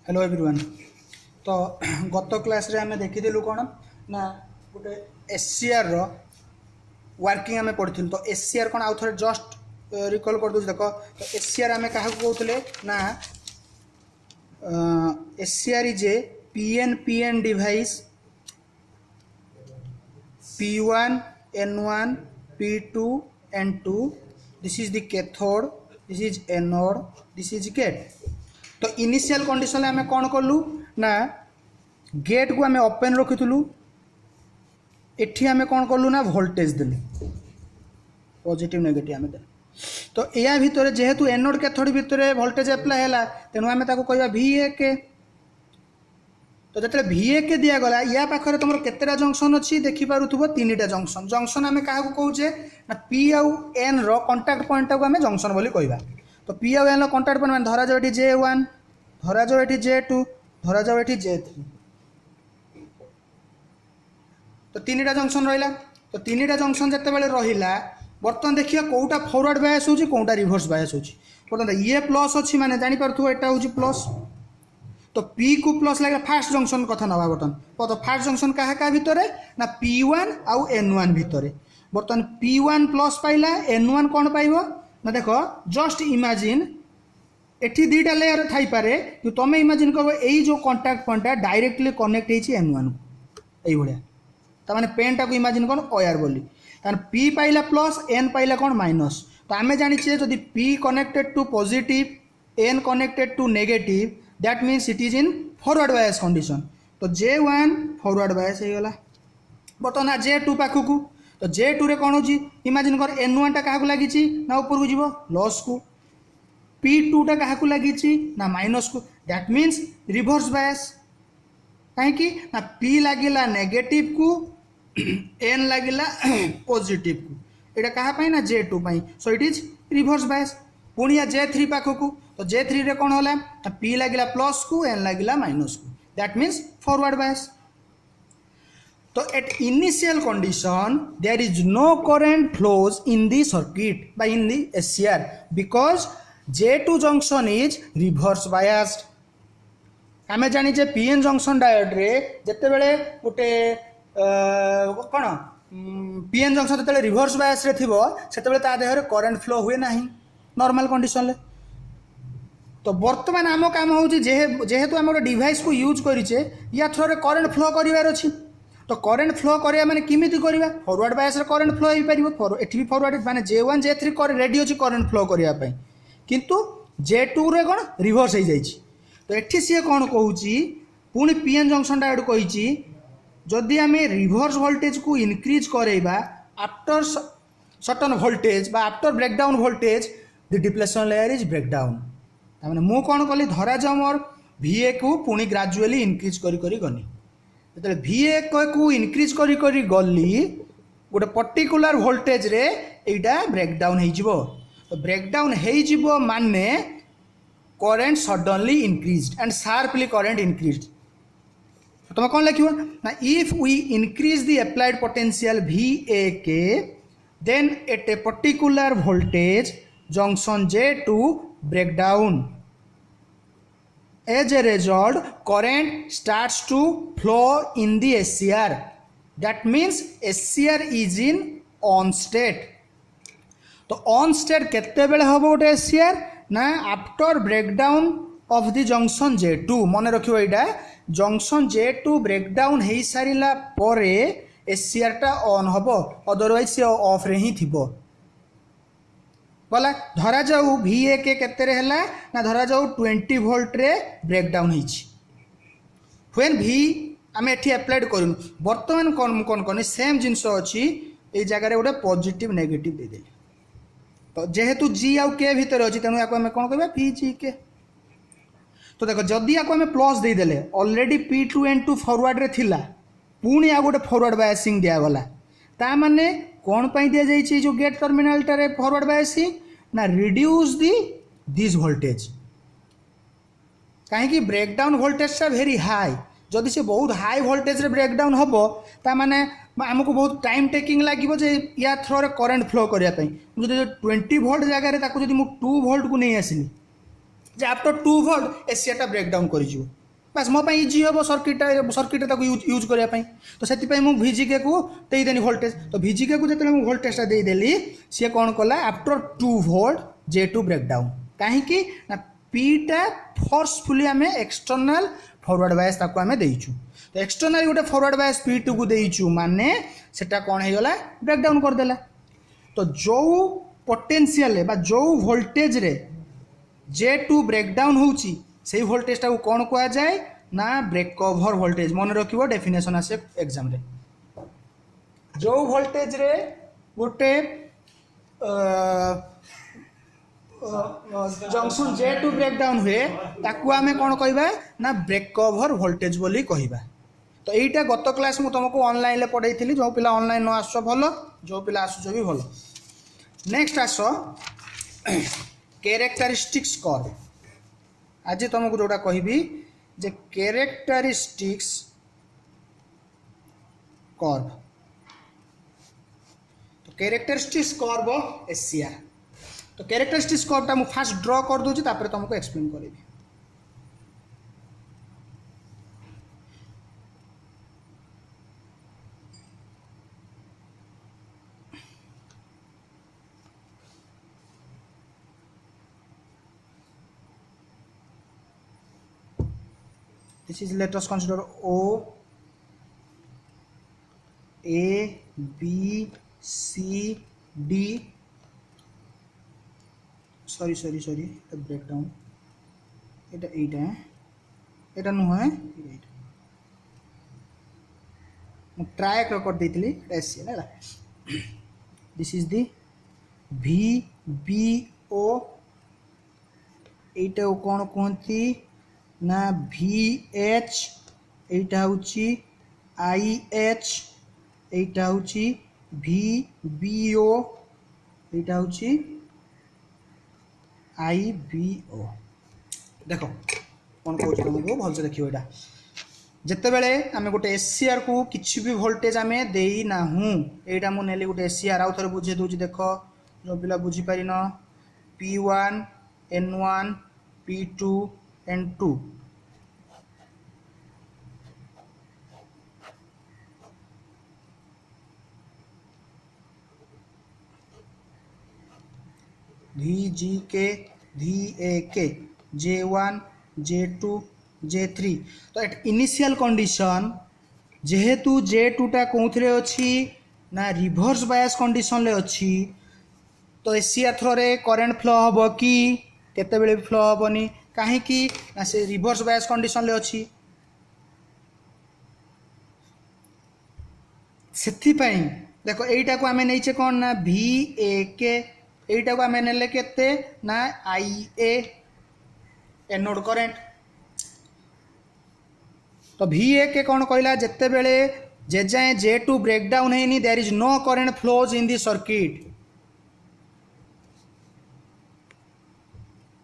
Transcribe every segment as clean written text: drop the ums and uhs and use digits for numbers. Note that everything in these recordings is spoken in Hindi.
Hello everyone. तो गत क्लास रे आमे देखिथिलु कोन ना गोटे एससीआर रो वर्किंग आमे पढ़िथिलु। तो एससीआर कोन आउ थोड़े जस्ट रिकॉल कर दोछ देखो। तो एससीआर आमे काहा को कहउतले ना SCR is a PN device P1 N1 P2 N2. This is the cathode, this is anode, this is gate. तो इनिशियल कंडीशन आम कौन कलु ना गेट को आम ओपन रखीलु। एठी आम कौन कलु ना वोल्टेज देलु पॉजिटिव नेगेटिव आम देलु। तो या भितर जेहेतु एनोड कैथोड भितर वोल्टेज अप्लाई है तेणु आम कहवा VA। तो जो VA के दिगला या पाखे तुम केतेटा जंक्शन अच्छी देखिपुव 3टा जंक्शन। जंक्शन आम क्या कहे ना P आउ N रो कंटाक्ट पॉइंट को आम जंक्शन बोली कहवा। तो P आउ N रो कंटाक्ट पॉइंट मान धरा जाओ ये J1 धरा जाओ ये J2 धरा जाओ ये J3। तो 3टा जंक्शन रहा। तो 3टा जंक्शन जिते बड़े रहा बर्तमान देखिए कौटा फॉरवर्ड बायस हो कौटा रिवर्स बायस हो। ये प्लस अच्छी माने जानीपु एटा हूँ प्लस। तो P को प्लस लगे फास्ट जंक्शन कथा नवा बर्तमान। तो फास्ट जंक्शन क्या भितर ना P1 आउ N1 भितर। बर्तमान P1 प्लस पाइला N1 कौन पाइब ना देख जस्ट इमेजिन एठी 2टा लेयर थाई पारे कि तुम इमेजिन कब यही जो कांटेक्ट पॉइंट डायरेक्टली कनेक्ट होती N1 को यही भाया। ताने पेन टाक इमेजिन कौन ओयर बोली ताने P पाइला प्लस N पाइला कौन माइनस। तो आम जाचे जदि P connected to positive N connected to negative that means it is in forward bias condition. तो J1 फॉरवर्ड बायस हो गला। बर्तमान J2 पाखक तो J2 रे कौन होची इमेजिन कर N1 टा क्या लगी ना ऊपर को जीवो लॉस को P2 टा क्या लगी ना माइनस को दैट मीन्स रिवर्स बायस। कहीं ना P लगिला नेगेटिव को N लगिला पॉजिटिव को एटा कहा ना J2 पाई। So it is reverse bias. पुणी J3 पाखक तो J3 रे कौन होला P लगिला प्लस को N लगिला माइनस को दैट मीन्स फॉरवर्ड बायस। तो at initial condition there is no current flows in the circuit by in the SCR because J2 junction is reverse biased. आमे जानी जे PN जंक्शन डायोड रे जते बेले गोटे कौन PN जंक्शन जते रिवर्स बायस रे थिबो सेते बेले ता देहरे करंट फ्लो हुए नाही नॉर्मल कंडीशन ले। तो बर्तमान आम काम हो जेहेतु आम गोटे डिवाइस को यूज करें या थ्रो करंट फ्लो करार अच्छी। तो करंट फ्लो करा माने किमिति करवा फॉरवर्ड बायस रे करंट फ्लो हो पार एठी भी फॉरवर्ड माने J1 J3 कर रेडी अच्छी करंट फ्लो करने किंतु J2 रे कौन रिवर्स हो जाइए। तो एठी सी कौन कहूँ पुणी PN जंक्शन डायोड कही जदि आम रिवर्स वोल्टेज को इनक्रीज करवा आफ्टर सर्टन वोल्टेज बा after breakdown voltage the depletion layer is breakdown. मैंने मु कौन कली धरा जाओ मोर VA को पुणी ग्राजुअली इनक्रीज करी गनी जो VA को इनक्रीज करी गली गोटे पर्टिकुलर वोल्टेज रे एटा ब्रेकडाउन हो। तो ब्रेकडाउन हो माने current suddenly increased and sharply current increased. तुम कौन लिखो ना if we increase the applied potential VA के then at a particular voltage junction J2 breakdown. As a result, current starts to flow in the SCR. That means SCR is in on state. तो on state केते बेले हबो गोटे SCR ना after breakdown of the junction J2। मन रखियो एटा जंक्शन J2 ब्रेकडाउन हो सारिला परे SCR टा ऑन हबो अदरवाइज से ऑफ रे ही थिबो। बोला धरा जाऊ VA के केते रे हला ना धरा जाऊ 20 वोल्ट रे ब्रेकडाउन होइछि व्हेन V आम एठी अप्लाइड करूँ बर्तमान कौन कौन सेम जिनस अच्छी ये जगह रे गोटे पॉजिटिव नेगेटिव दे देली। तो जेहेतु G आउ K भितर अच्छी तेणु या कौन कहबा VGK। तो देखो जदि या आम प्लस दे देले ऑलरेडी P2 N2 फॉरवर्ड रे थिला पुणी आ गोटे फॉरवर्ड बायसिंग दिया गला ता माने कौन पाई दिया जाइए जो गेट टर्मिनल टारे फॉरवर्ड बायसिंग ना रिड्यूस दिस वोल्टेज। कहीं ब्रेकडाउन वोल्टेज टा वेरी हाई जदि से बहुत हाई वोल्टेज रे ब्रेकडाउन हम ताने आमको बहुत टाइम टेकिंग लगे जे या थ्रो रे करंट फ्लो करने 20 वोल्ट जगह 2 वोल्ट को नहीं आसली जे आफ्टर 2 वोल्ट एसीटा ब्रेकडाउन कर बास मो इजी हम सर्किट यूज करने तो से भिजिके को देदेनि वोल्टेज तो भिजिके को जो वोल्टेजटा देदेली सी कौन कला आफ्टर 2 वोल्ट J2 ब्रेकडाउन कहीं ना पीटा फोर्सफुली आम एक्सटर्नाल फॉरवर्ड बायस ताको आम देइछु तो एक्सटर्नाल गोटे फॉरवर्ड बायस P2 को देइछु माने सेटा कौन हो गला ब्रेकडाउन करदेला तो जो पोटेंशियल बा जो वोल्टेज रे J2 ब्रेकडाउन होउची से वोल्टेजटा को कौन कहा जाए ना ब्रेक ओवर वोल्टेज मन रखिबो डेफिनेशन आसे एग्जाम रे जो वोल्टेज रे गोटे जंक्शन J2 ब्रेकडाउन हुए ताकू आमे कौन कहबा ना ब्रेक ओवर वोल्टेज बोली कहबा तो एटा गत क्लास मु तुमको ऑनलाइन ले पढ़ाई थी जो पिला ऑनलाइन न आसो भलो जो पिला आसो भी भलो नेक्स्ट आसो कैरेक्टरिस्टिक्स कर्व आज तुमको जोटा कहबी जे कैरेक्टरिस्टिक्स कर्व तो कैरेक्टरिस्टिक्स कर्व एसीआर तो कैरेक्टरिस्टिक्स कर्वटा मु फास्ट ड्रॉ कर दूची तापर तुमको explain करेबी this is let us consider O A B C D sorry breakdown এটা এইটা এটা নহয় এইটা ମୁଁ ଟ୍ରାଏ କରିଦେଇଥିଲି ଏଟା ଏସି ହେଲା ଦିସ୍ ଇଜ୍ ଦି ଭି ବି ଓ এইটা କ'ଣ କୁହନ୍ତି ना भि एच एटा होची आई एच एटा होची भि बी ओ एटा होची आई बी ओ देखो कौन कहूँ तुमको भलसे देखियो एटा जिते बेले आम गोटे एसीआर को किसी भी वोल्टेज आम देना हूँ एटा मु नेली गोटे एसीआर आउ थे बुझे दूसरी देख जो पिला बुझीपारिन P1 N1 P2 N2 VGK VAK J1 J2 J3 तो एट इनिशियल कंडीशन जेहेतु J2 टा कौन अच्छी ना रिवर्स बायस कंडीशन ले अच्छी तो एसीआर थ्रो रे करेंट फ्लो हम कि केते बेले फ्लो हेनी कहीं ना से रिवर्स बायस कंडीशन ले अच्छी से देखो यहीटा को आम नहीं कौन ना VAK यहीटा को आम ने केते ना IA एनोड करेंट तो VAK कौन कहला जिते बेले जे जाए J2 ब्रेकडाउन है there is no current flows in the circuit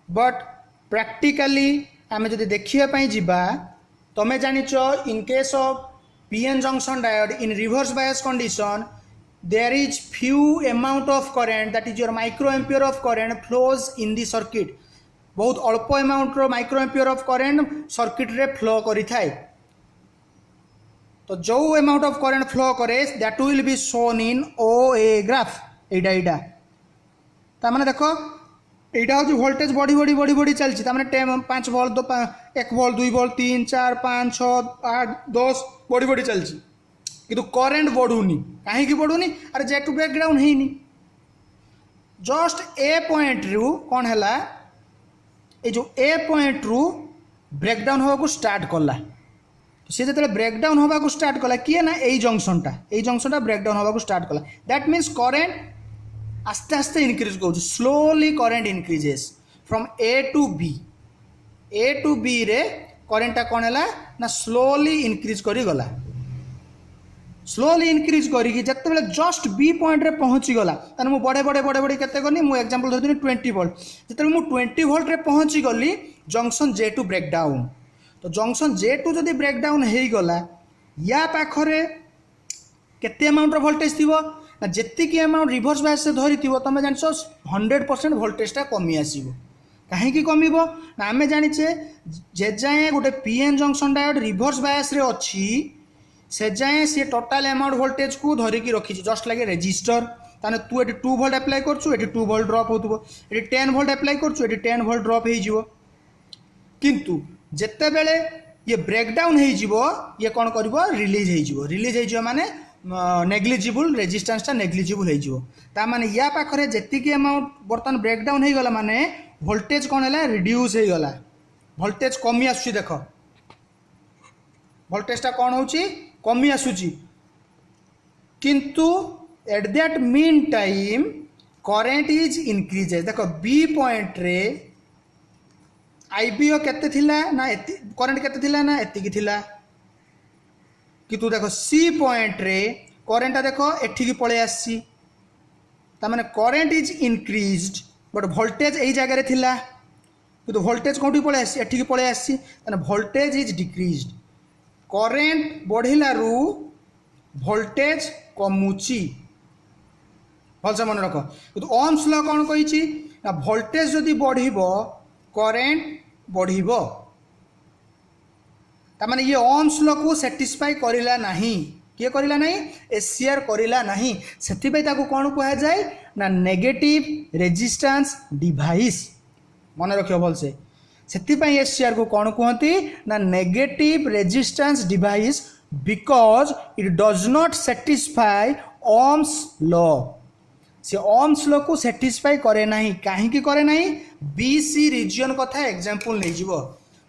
but practically आम जो देखापी जावा तुम्हें जानिच in case of PN junction diode in reverse bias condition there is few amount of current that is your microampere of current flows in the circuit बहुत अल्प अमाउंट रो माइक्रोएम्पियर ऑफ करंट सर्किट रे फ्लो करि थाए तो जो अमाउंट ऑफ करंट फ्लो करे that will be shown in OA graph एटा ता माने देखो एटा हो वोल्टेज बढ़ी बढ़ी बढ़ी बढ़ी चलछि ता माने 5 वोल्ट 1 वोल्ट 2 वोल्ट 3 4 5 6 8 10 बढ़ी बढ़ी चलछि किंतु करंट बढ़ुनी कहीं बढ़ुनी अरे J2 ब्रेकडाउन हैनी जस्ट ए पॉइंट रु कौन है ये जो ए पॉइंट रु ब्रेकडाउन होगा स्टार्ट कला सी जो ब्रेकडाउन होगा स्टार्ट कला किए ना यही जंक्शन ब्रेकडाउन होगा स्टार्ट कला दैट मीन्स करेंट आस्ते आस्ते इनक्रीज कर slowly current increases from A to B रे करेंटा कौन है ना स्लोली इनक्रीज करी गला स्लोली इनक्रीज करी जिते जस्ट बी पॉइंट रे पहुँची गला ताने मुझे बढ़े बढ़े बढ़े बढ़े केते करनी मुझे एग्जांपल धरती 20 वोल्ट जिते मुझे 20 वोल्ट रे पहुँची गली जंक्शन J2 ब्रेकडाउन तो जंक्शन J2 जदि ब्रेकडाउन हो गला या पाखरे केते अमाउंट रो वोल्टेज थिबो ना जेतिकी अमाउंट रिवर्स बायस से धरी थिबो तमे जानछो 100% वोल्टेज टा कमी आसीबो कहीं कमिबो ना आमे जानिचे जे जाए गोटे PN junction diode reverse bias रे अच्छी से जाए सी टोटाल अमाउंट वोल्टेज को धरिकी रखी जस्ट लाइक रेजिस्टर ताने तू एटी 2 वोल्ट अप्लाई करछु एटी 2 वोल्ट ड्रॉप होतबो एटी 10 वोल्ट अप्लाई करछु एटी 10 वोल्ट ड्रॉप हे जिवो किंतु जेते बेले ये ब्रेकडाउन हो जिवो ये कौन करिवो रिलीज हो जिवो माने नेग्लिजिबल रेजिस्टेंस टा नेग्लिजिबल हो जिवो ता माने या पाखरे जेतिकी अमाउंट बर्तन ब्रेकडाउन हो गला माने वोल्टेज कौन है रिड्यूस हो गला वोल्टेज कमी आसुची देख वोल्टेज टा कौन होची कमी आसुची किंतु at that mean time current is increases देख बी पॉइंट रे आईबीओ केते थिला ना करेंट केते थिला ना एतिकी थिला किंतु देखो सी पॉइंट रे करेंट देखो एठिकी पळे आसी ता माने current is increased but voltage एई जगह रे थिला किंतु वोल्टेज कोठी पळे आसी एठिकी पळे आसी ताने वोल्टेज इज डिक्रीज्ड करेंट बढ़िला रु वोल्टेज कमुची भलसे मन रख किंतु ओम्स लॉ कौन कही ना वोल्टेज जदि बढ़िबो करेंट बढ़िबो तामाने ये ओम्स लॉ को सैटिस्फाई करिला नहीं किए करिला नहीं एसीआर करिला नहीं सेथिबे ताको कौन कहा जाए ना नेगेटिव रेजिस्टेंस डिवाइस मन रखियो भलसे सेथिबे एसीआर को कौन कहती ना negative resistance device because it does not satisfy Ohm's law से ओम्स लॉ को सैटिस्फाई करे नहीं कहीं करे नहीं बीसी रीजन कथा एग्जांपल नहीं जीवो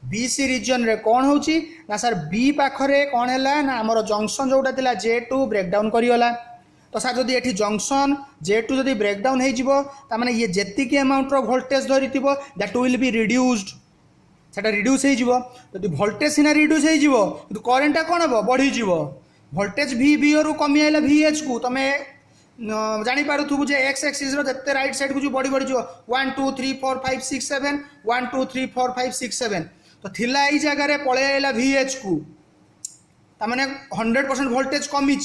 बीसी रीजन रे कौन होची ना सर बी पाखरे कौन है ना आमर जंक्शन जोटा थिला J2 ब्रेकडाउन करियोला तो सर जदि एठी जंक्शन J2 जदि ब्रेकडाउन हो जिवो ता माने ये जेतिकी अमाउंट रो वोल्टेज धरिथिबो दैट विल बी रिड्यूस्ड सेटा रिड्यूस हो जिवो जदि वोल्टेज सिना रिड्यूस हो जिवो किंतु करेंट कोन हबो बढ़ी जिवो वोल्टेज VB रु कमी आइला VH को तमे जानी पारुथु जे एक्स एक्सिस रो जत्ते राइट साइड को जो बढ़ी बढ़ी जो 1 2 3 4 5 6 7 1 2 3 4 5 6 7 तो थिला ई जगह रे पळे आइला VH को ता माने 100% वोल्टेज कमी